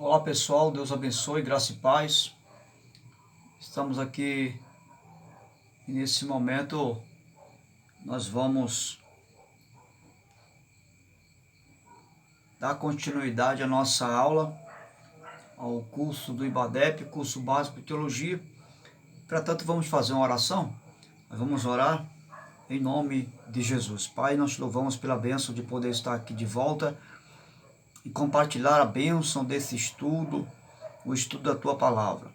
Olá pessoal, Deus abençoe, graça e paz. Estamos aqui e nesse momento nós vamos dar continuidade à nossa aula, ao curso do IBADEP, curso básico de teologia. Para tanto vamos fazer uma oração, nós vamos orar em nome de Jesus. Pai, nós te louvamos pela bênção de poder estar aqui de volta e compartilhar a bênção desse estudo, o estudo da tua palavra.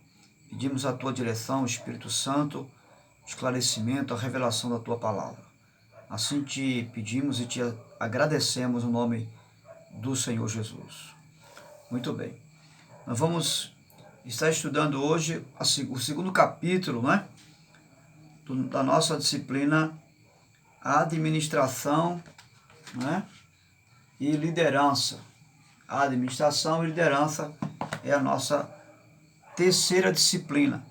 Pedimos a tua direção, Espírito Santo, esclarecimento, a revelação da tua palavra. Assim te pedimos e te agradecemos no nome do Senhor Jesus. Muito bem. Nós vamos estar estudando hoje o segundo capítulo, né, da nossa disciplina Administração, né, e Liderança. A administração e liderança é a nossa terceira disciplina.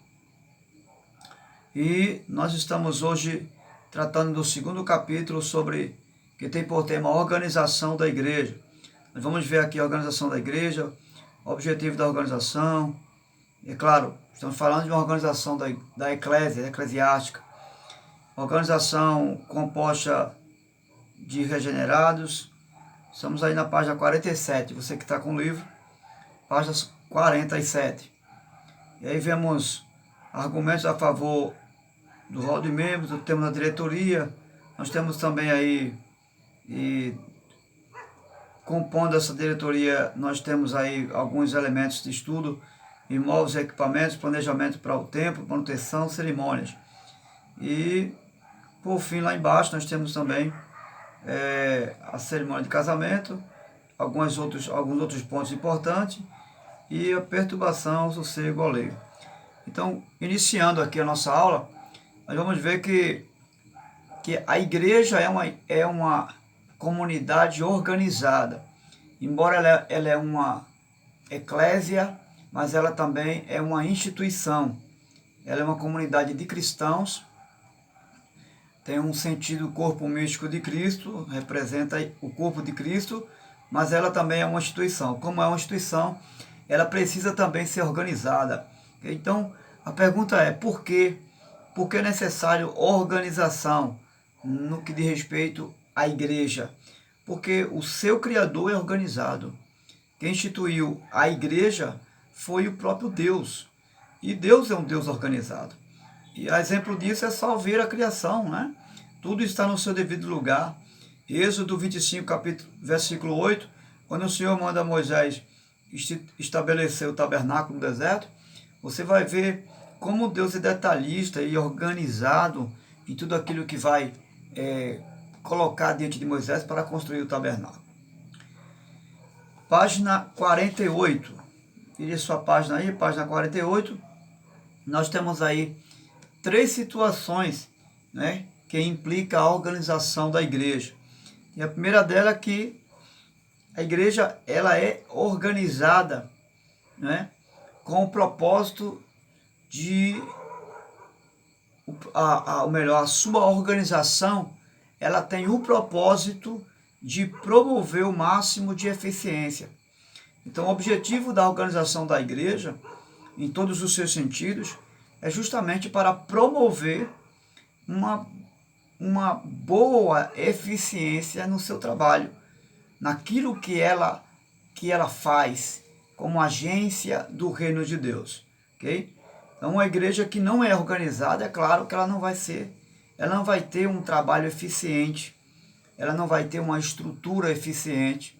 E nós estamos hoje tratando do segundo capítulo sobre, que tem por tema a organização da igreja. Nós vamos ver aqui a organização da igreja, o objetivo da organização. É claro, estamos falando de uma organização da eclésia, eclesiástica. Organização composta de regenerados. Estamos aí na página 47, você que está com o livro, página 47. E aí vemos argumentos a favor do rol de membros, temos a diretoria, nós temos também aí, compondo essa diretoria, nós temos aí alguns elementos de estudo, imóveis, equipamentos, planejamento para o templo, manutenção, cerimônias. E, por fim, lá embaixo nós temos também a cerimônia de casamento, alguns outros pontos importantes, e a perturbação, o sossego, o alheio. Então, iniciando aqui a nossa aula, nós vamos ver que a igreja é uma comunidade organizada. Embora ela é uma eclésia, mas ela também é uma instituição. Ela é uma comunidade de cristãos, tem um sentido corpo místico de Cristo, representa o corpo de Cristo, mas ela também é uma instituição. Como é uma instituição, ela precisa também ser organizada. Então, a pergunta é, por quê? Por que é necessário organização no que diz respeito à igreja? Porque o seu Criador é organizado. Quem instituiu a igreja foi o próprio Deus. E Deus é um Deus organizado. E a exemplo disso é só ver a criação, né? Tudo está no seu devido lugar. Êxodo 25, versículo 8, quando o Senhor manda Moisés estabelecer o tabernáculo no deserto, você vai ver como Deus é detalhista e organizado em tudo aquilo que vai colocar diante de Moisés para construir o tabernáculo. Página 48. Vire sua página aí, página 48. Nós temos aí 3 situações, né, que implica a organização da igreja. E a primeira dela é que a igreja ela é organizada, né, com o propósito de, a sua organização, ela tem o propósito de promover o máximo de eficiência. Então, o objetivo da organização da igreja, em todos os seus sentidos, é justamente para promover uma boa eficiência no seu trabalho, naquilo que ela faz como agência do reino de Deus, ok? Então, uma igreja que não é organizada, é claro que ela não vai ter um trabalho eficiente, ela não vai ter uma estrutura eficiente,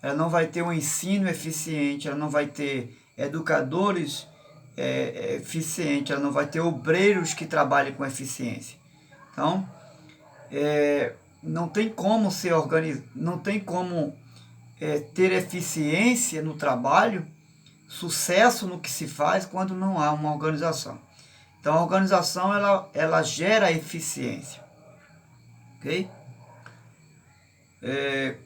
ela não vai ter um ensino eficiente, ela não vai ter educadores eficientes, ela não vai ter obreiros que trabalhem com eficiência. Então, não tem como não tem como ter eficiência no trabalho, sucesso no que se faz, quando não há uma organização. Então, a organização ela gera eficiência, ok?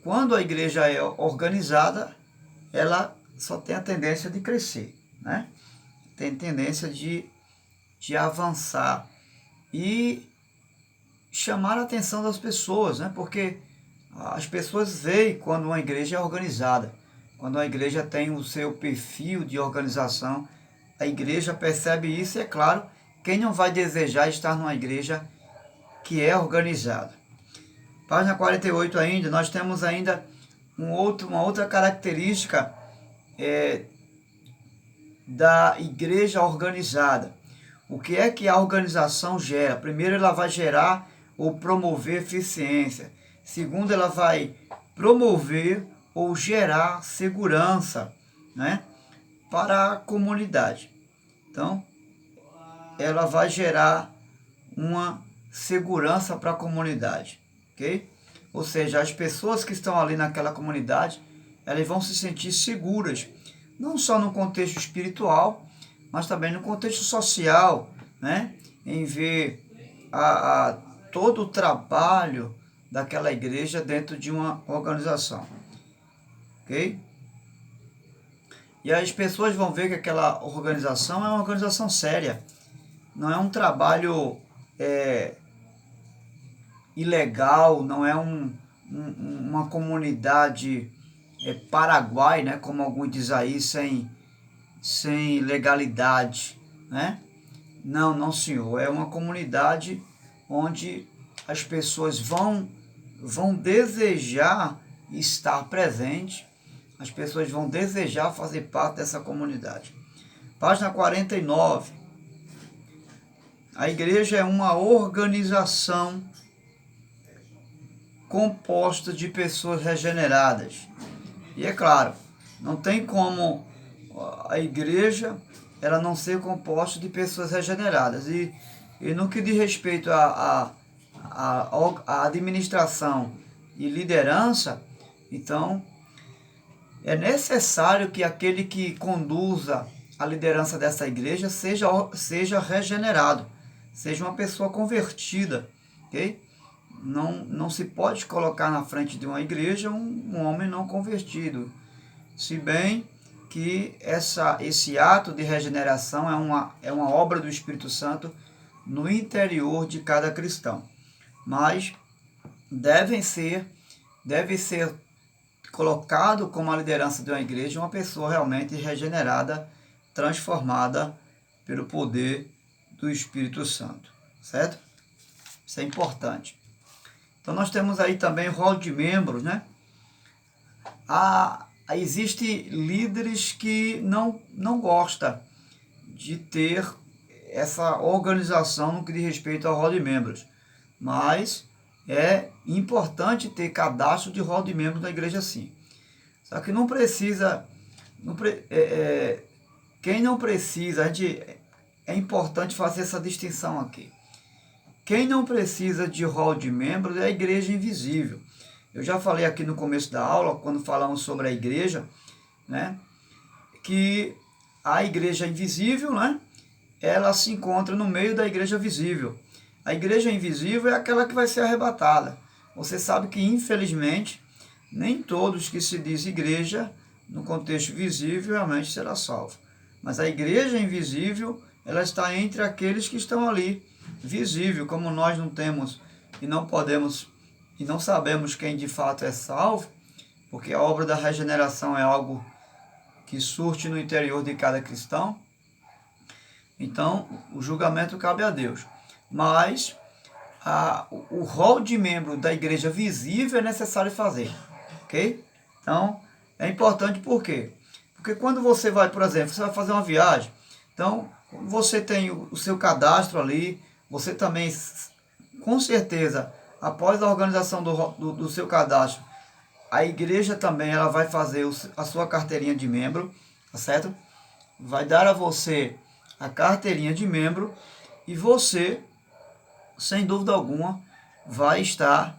Quando a igreja é organizada, ela só tem a tendência de crescer, né? Tem tendência de avançar e chamar a atenção das pessoas, né? Porque as pessoas veem quando uma igreja é organizada. Quando a igreja tem o seu perfil de organização, a igreja percebe isso e, é claro, quem não vai desejar estar numa igreja que é organizada? Página 48 ainda, nós temos ainda uma outra característica da igreja organizada. O que é que a organização gera? Primeiro, ela vai gerar ou promover eficiência. Segundo, ela vai promover ou gerar segurança, né, para a comunidade. Então, ela vai gerar uma segurança para a comunidade, ok? Ou seja, as pessoas que estão ali naquela comunidade, elas vão se sentir seguras, não só no contexto espiritual, mas também no contexto social, né? Em ver todo o trabalho daquela igreja dentro de uma organização, ok? E as pessoas vão ver que aquela organização é uma organização séria, não é um trabalho ilegal, não é uma comunidade paraguai, né, como alguns dizem aí, sem legalidade, né? Não, senhor, é uma comunidade onde as pessoas vão desejar estar presente, as pessoas vão desejar fazer parte dessa comunidade. Página 49. A igreja é uma organização composta de pessoas regeneradas. E é claro, não tem como a igreja ela não ser composta de pessoas regeneradas. E no que diz respeito à administração e liderança, então é necessário que aquele que conduza a liderança dessa igreja seja regenerado, seja uma pessoa convertida, ok? Não se pode colocar na frente de uma igreja um homem não convertido, se bem que esse ato de regeneração é uma obra do Espírito Santo no interior de cada cristão, mas deve ser colocado como a liderança de uma igreja uma pessoa realmente regenerada, transformada pelo poder do Espírito Santo, certo? Isso é importante. Então nós temos aí também o rol de membros, né? Existem líderes que não gostam de ter essa organização no que diz respeito ao rol de membros, mas é importante ter cadastro de rol de membros da igreja sim. Só que não precisa, quem não precisa, é importante fazer essa distinção aqui. Quem não precisa de rol de membros é a igreja invisível. Eu já falei aqui no começo da aula, quando falamos sobre a igreja, né, que a igreja invisível, né, ela se encontra no meio da igreja visível. A igreja invisível é aquela que vai ser arrebatada. Você sabe que, infelizmente, nem todos que se diz igreja, no contexto visível, realmente será salvo. Mas a igreja invisível, ela está entre aqueles que estão ali, visível, como nós não temos e não podemos e não sabemos quem de fato é salvo, porque a obra da regeneração é algo que surte no interior de cada cristão. Então, o julgamento cabe a Deus. Mas o rol de membro da igreja visível é necessário fazer, ok? Então, é importante por quê? Porque quando você vai, por exemplo, você vai fazer uma viagem, então, você tem o seu cadastro ali, você também, com certeza, após a organização do seu cadastro, a igreja também ela vai fazer a sua carteirinha de membro, tá certo? Vai dar a você a carteirinha de membro e você, sem dúvida alguma, vai estar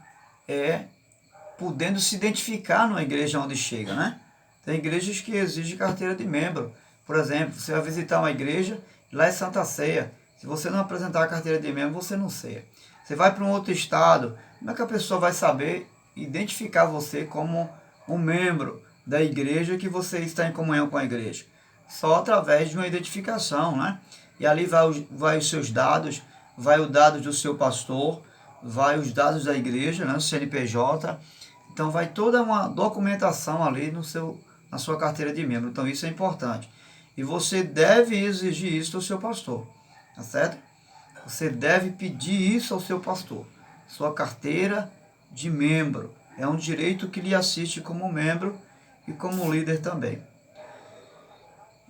podendo se identificar numa igreja onde chega, né? Tem igrejas que exigem carteira de membro. Por exemplo, você vai visitar uma igreja, lá é Santa Ceia. Se você não apresentar a carteira de membro, você não ceia. Você vai para um outro estado, como é que a pessoa vai saber identificar você como um membro da igreja que você está em comunhão com a igreja? Só através de uma identificação, né? E ali vai os seus dados, vai os dados do seu pastor, vai os dados da igreja, né? O CNPJ. Então vai toda uma documentação ali no na sua carteira de membro. Então isso é importante. E você deve exigir isso do seu pastor, tá certo? Você deve pedir isso ao seu pastor. Sua carteira de membro é um direito que lhe assiste como membro e como líder também.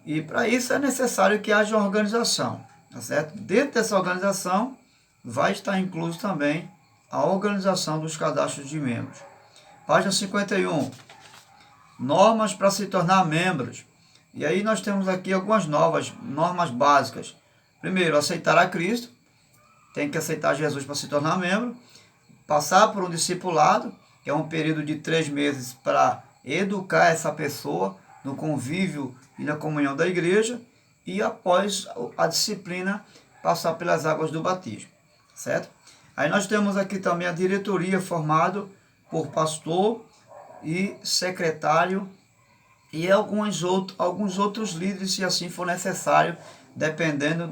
E para isso é necessário que haja organização, tá certo? Dentro dessa organização vai estar incluso também a organização dos cadastros de membros. Página 51. Normas para se tornar membros. E aí nós temos aqui algumas normas básicas. Primeiro, aceitar a Cristo. Tem que aceitar Jesus para se tornar membro. Passar por um discipulado, que é um período de 3 meses para educar essa pessoa no convívio e na comunhão da igreja. E após a disciplina, passar pelas águas do batismo. Certo? Aí nós temos aqui também a diretoria formada por pastor e secretário e alguns outros líderes, se assim for necessário, dependendo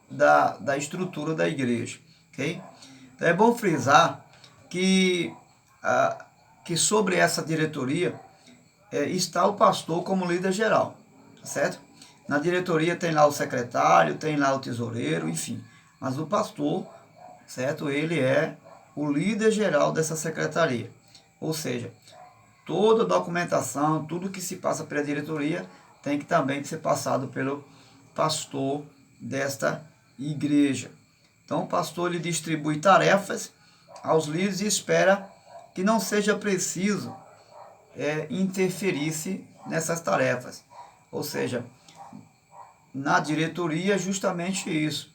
da estrutura da igreja. Okay? Então é bom frisar que sobre essa diretoria está o pastor como líder geral, certo? Na diretoria tem lá o secretário, tem lá o tesoureiro, enfim, mas o pastor, certo? Ele é o líder geral dessa secretaria, ou seja, toda a documentação, tudo que se passa pela diretoria tem que também ser passado pelo pastor desta igreja. Então o pastor ele distribui tarefas aos líderes e espera que não seja preciso interferir-se nessas tarefas. Ou seja, na diretoria é justamente isso,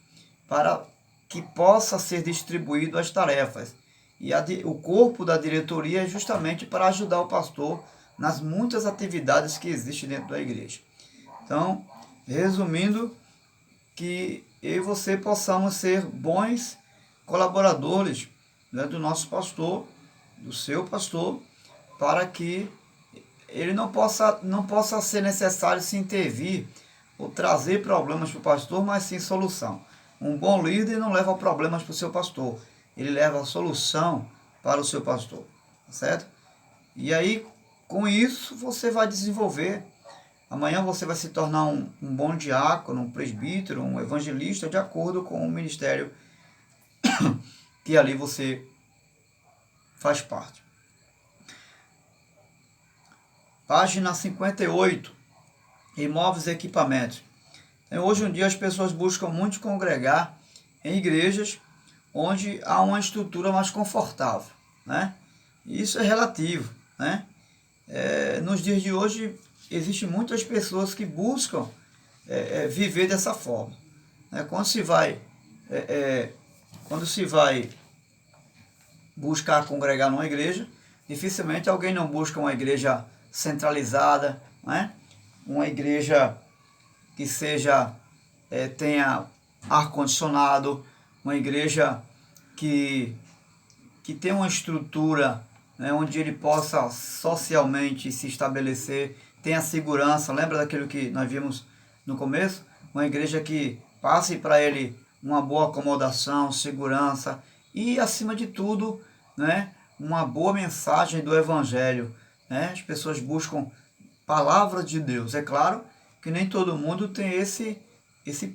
para que possa ser distribuído as tarefas. E o corpo da diretoria é justamente para ajudar o pastor nas muitas atividades que existem dentro da igreja. Então, resumindo, que eu e você possamos ser bons colaboradores, né, do nosso pastor, do seu pastor, para que ele não possa ser necessário se intervir ou trazer problemas para o pastor, mas sim solução. Um bom líder não leva problemas para o seu pastor, ele leva a solução para o seu pastor, certo? E aí, com isso, você vai desenvolver. Amanhã você vai se tornar um bom diácono, um presbítero, um evangelista, de acordo com o ministério que ali você faz parte. Página 58. Imóveis e equipamentos. Então, hoje em dia as pessoas buscam muito congregar em igrejas onde há uma estrutura mais confortável, né? Isso é relativo, né? Nos dias de hoje existem muitas pessoas que buscam viver dessa forma, né? Quando se vai buscar congregar numa igreja, dificilmente alguém não busca uma igreja centralizada, né? Uma igreja que tenha ar-condicionado, uma igreja que tenha uma estrutura, né, onde ele possa socialmente se estabelecer, tenha segurança. Lembra daquilo que nós vimos no começo? Uma igreja que passe para ele uma boa acomodação, segurança e, acima de tudo, né, uma boa mensagem do Evangelho, né? As pessoas buscam palavra de Deus. É claro que nem todo mundo tem esse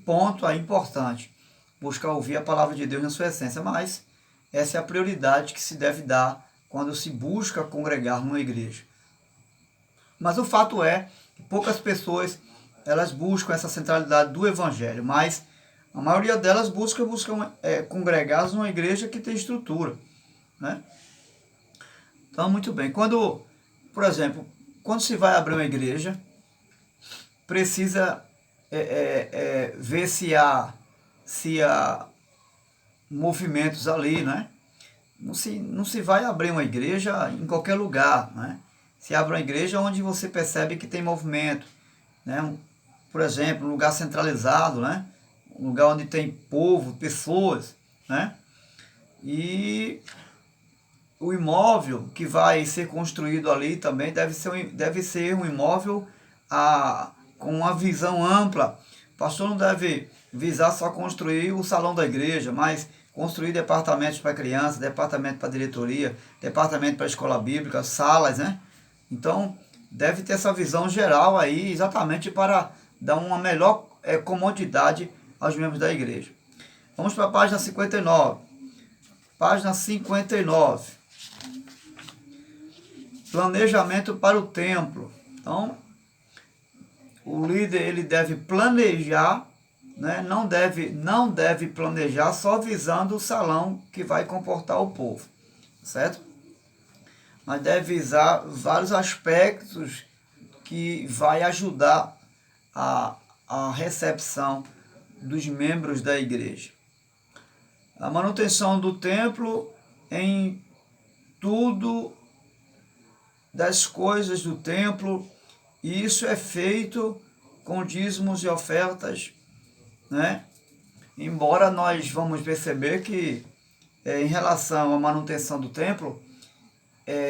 ponto aí importante, buscar ouvir a palavra de Deus na sua essência, mas essa é a prioridade que se deve dar quando se busca congregar numa igreja. Mas o fato é que poucas pessoas elas buscam essa centralidade do Evangelho, mas a maioria delas buscam congregar numa igreja que tem estrutura, né? Então, muito bem. Por exemplo, quando se vai abrir uma igreja, precisa ver se há movimentos ali, né? Não se vai abrir uma igreja em qualquer lugar, né? Se abre uma igreja onde você percebe que tem movimento, né? Por exemplo, um lugar centralizado, né? Um lugar onde tem povo, pessoas, né? E o imóvel que vai ser construído ali também deve ser um imóvel com uma visão ampla. O pastor não deve visar só construir o salão da igreja, mas construir departamentos para crianças, departamento para diretoria, departamento para escola bíblica, salas, né? Então, deve ter essa visão geral aí, exatamente para dar uma melhor comodidade aos membros da igreja. Vamos para a página 59. Página 59. Planejamento para o templo. Então, o líder ele deve planejar, né? Não deve planejar só visando o salão que vai comportar o povo, certo? Mas deve visar vários aspectos que vai ajudar a recepção dos membros da igreja. A manutenção do templo em tudo das coisas do templo, e isso é feito com dízimos e ofertas, né? Embora nós vamos perceber que em relação à manutenção do templo,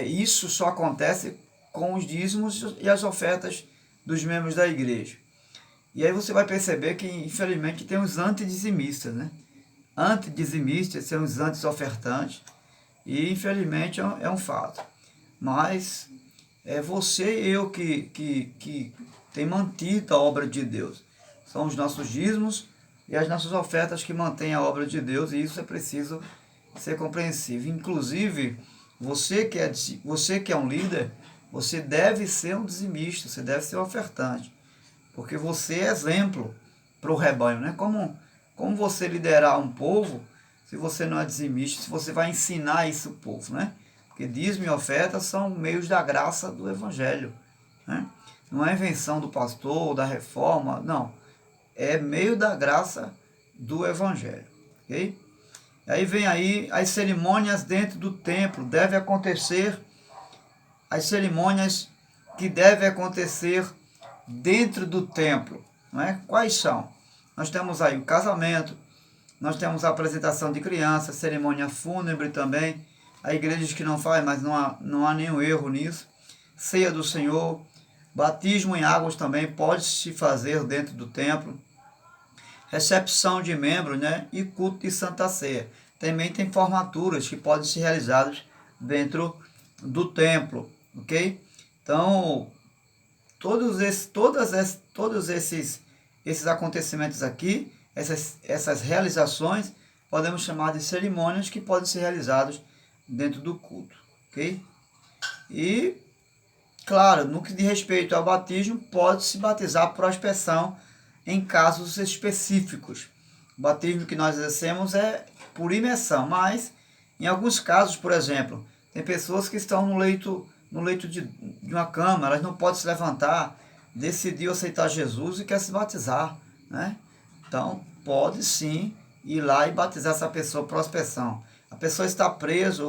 isso só acontece com os dízimos e as ofertas dos membros da igreja. E aí você vai perceber que, infelizmente, tem os antidizimistas, né? Antidizimistas são os anti-ofertantes, e infelizmente é um fato. Mas é você e eu que tem mantido a obra de Deus. São os nossos dízimos e as nossas ofertas que mantêm a obra de Deus, e isso é preciso ser compreensível. Inclusive, você que é um líder, você deve ser um dizimista, você deve ser um ofertante, porque você é exemplo para o rebanho, né? Como você liderar um povo, se você não é dizimista, se você vai ensinar isso ao povo, né? Porque dízimo e oferta são meios da graça do Evangelho, né? Não é invenção do pastor, da reforma, não. É meio da graça do Evangelho, ok? Aí vem aí as cerimônias dentro do templo. Deve acontecer as cerimônias que devem acontecer dentro do templo, não é? Quais são? Nós temos aí o casamento, nós temos a apresentação de crianças, cerimônia fúnebre também. Há igrejas que não fazem, mas não há nenhum erro nisso. Ceia do Senhor, batismo em águas também pode-se fazer dentro do templo. Recepção de membros, né? E culto de Santa Ceia. Também tem formaturas que podem ser realizadas dentro do templo, ok? Então, todos esses acontecimentos aqui, essas realizações, podemos chamar de cerimônias que podem ser realizadas dentro do culto, ok? E, claro, no que diz respeito ao batismo, pode-se batizar por aspersão em casos específicos. O batismo que nós exercemos é por imersão, mas em alguns casos, por exemplo, tem pessoas que estão no leito de uma cama, elas não podem se levantar, decidiu aceitar Jesus e quer se batizar, né? Então, pode sim ir lá e batizar essa pessoa por aspersão. A pessoa está presa,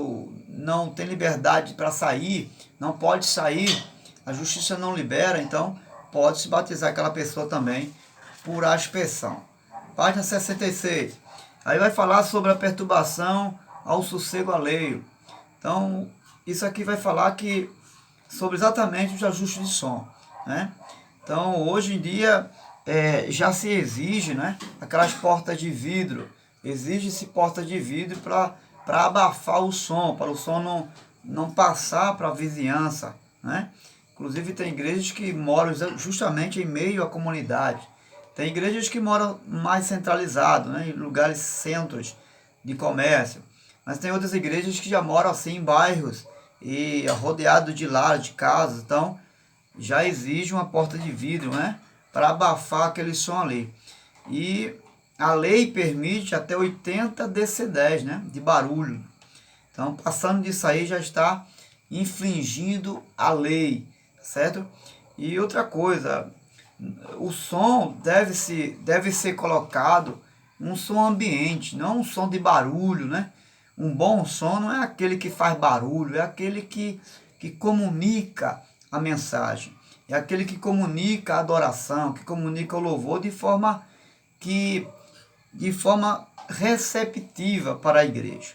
não tem liberdade para sair, não pode sair, a justiça não libera, então pode se batizar aquela pessoa também por aspersão. Página 66. Aí vai falar sobre a perturbação ao sossego alheio. Então, isso aqui vai falar sobre exatamente os ajustes de som, né? Então, hoje em dia, já se exige, né, aquelas portas de vidro. Exige-se porta de vidro para abafar o som, para o som não passar para a vizinhança, né? Inclusive, tem igrejas que moram justamente em meio à comunidade. Tem igrejas que moram mais centralizado, né, em lugares, centros de comércio. Mas tem outras igrejas que já moram assim em bairros e rodeado de lares, de casas. Então, já exige uma porta de vidro, né, para abafar aquele som ali. E a lei permite até 80 decibéis, né, de barulho. Então, passando disso aí, já está infringindo a lei, certo? E outra coisa, o som deve ser colocado um som ambiente, não um som de barulho, né? Um bom som não é aquele que faz barulho, é aquele que comunica a mensagem, é aquele que comunica a adoração, que comunica o louvor de forma receptiva para a igreja.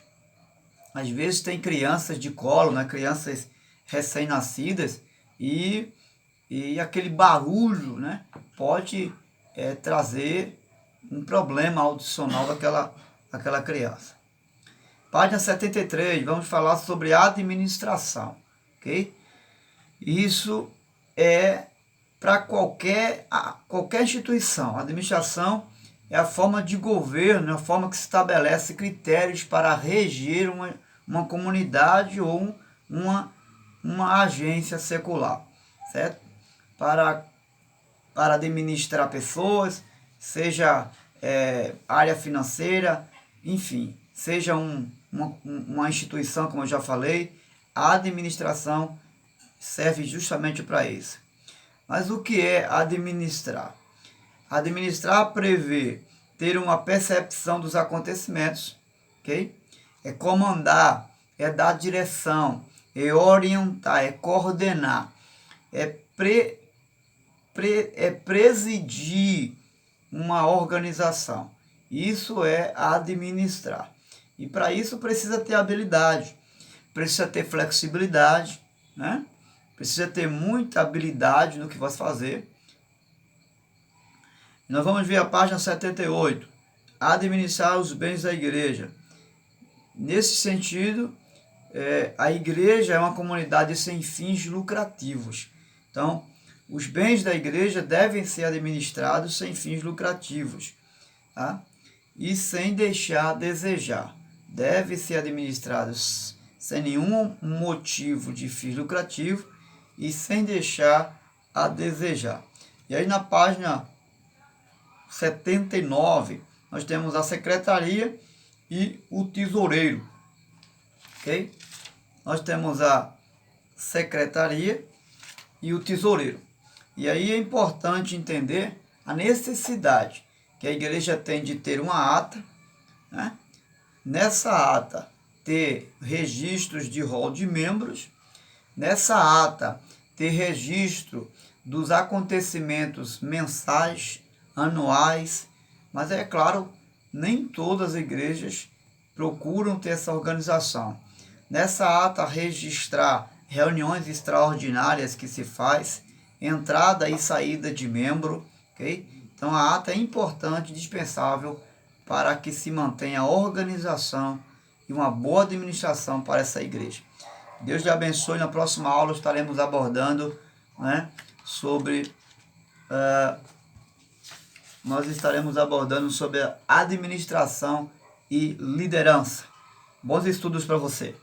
Às vezes tem crianças de colo, né? Crianças recém-nascidas, e aquele barulho, né, pode trazer um problema audicional daquela criança. Página 73, vamos falar sobre administração, ok? Isso é para qualquer instituição. A administração é a forma de governo, é a forma que se estabelece critérios para reger uma comunidade ou uma agência secular, certo? Para administrar pessoas, seja área financeira, enfim, seja uma instituição, como eu já falei, a administração serve justamente para isso. Mas o que é administrar? Administrar prevê ter uma percepção dos acontecimentos, ok? É comandar, é dar direção, é orientar, é coordenar, é presidir uma organização. Isso é administrar. E para isso precisa ter habilidade, precisa ter flexibilidade, né? Precisa ter muita habilidade no que vai fazer. Nós vamos ver a página 78. Administrar os bens da igreja. Nesse sentido, a igreja é uma comunidade sem fins lucrativos. Então, os bens da igreja devem ser administrados sem fins lucrativos, tá? E sem deixar a desejar. Deve ser administrados sem nenhum motivo de fins lucrativos e sem deixar a desejar. E aí na página 79, nós temos a secretaria e o tesoureiro, ok? Nós temos a secretaria e o tesoureiro. E aí é importante entender a necessidade que a igreja tem de ter uma ata, né? Nessa ata ter registros de rol de membros, nessa ata ter registro dos acontecimentos mensais, anuais, mas é claro, nem todas as igrejas procuram ter essa organização. Nessa ata registrar reuniões extraordinárias que se faz, entrada e saída de membro, ok? Então a ata é importante, indispensável para que se mantenha a organização e uma boa administração para essa igreja. Deus lhe abençoe. Na próxima aula estaremos abordando, né, sobre... nós estaremos abordando sobre a administração e liderança. Bons estudos para você.